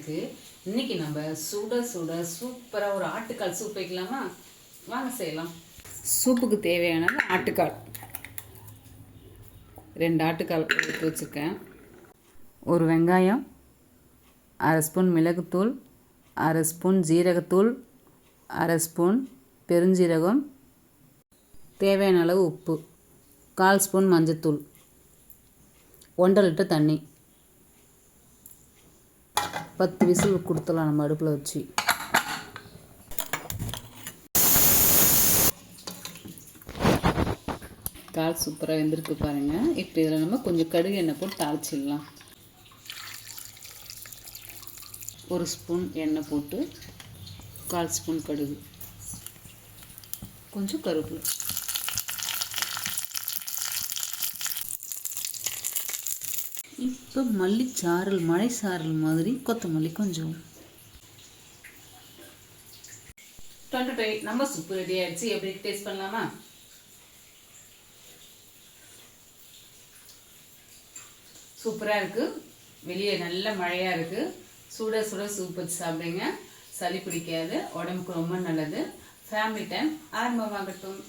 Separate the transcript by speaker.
Speaker 1: கிச்சனுக்கு. இன்னைக்கு நம்ம சுட சுட சூப்பராக ஒரு ஆட்டுக்கால் சூப் வைக்கலாமா? வாங்க செய்யலாம். சூப்புக்கு தேவையானது ஆட்டுக்கால். 2 ஆட்டுக்கால் எடுத்து வச்சுருக்கேன். ஒரு வெங்காயம், 1/2 ஸ்பூன் மிளகுத்தூள், 1/2 ஸ்பூன் ஜீரகத்தூள், 1/2 ஸ்பூன் பெருஞ்சீரகம், தேவையான அளவு உப்பு, 1/4 ஸ்பூன் மஞ்சத்தூள், 1.5 லிட்டர் தண்ணி. 10 விசில் கொடுத்துடலாம் நம்ம அடுப்பில் வச்சு. தால் சூப்பராக வெந்திருக்கு பாருங்கள். இப்போ இதில் நம்ம கொஞ்சம் கடுகு எண்ணெய் போட்டு தாளிச்சிடலாம். 1 ஸ்பூன் எண்ணெய் போட்டு 1/4 ஸ்பூன் கடுகு, கொஞ்சம் கருவேப்பிலை, இப்போ மல்லிச்சாரல், மழை சாரல் மாதிரி கொத்தமல்லி கொஞ்சம். நம்ம சூப்பு ரெடி ஆயிடுச்சு. எப்படி டேஸ்ட் பண்ணலாமா? சூப்பராக இருக்குது. வெளியே நல்ல மழையாக இருக்குது. சுட சுட சூப் வச்சு சாப்பிடுங்க. சளி பிடிக்காது, உடம்புக்கு ரொம்ப நல்லது. Family time ஆரம்பமாகட்டும்.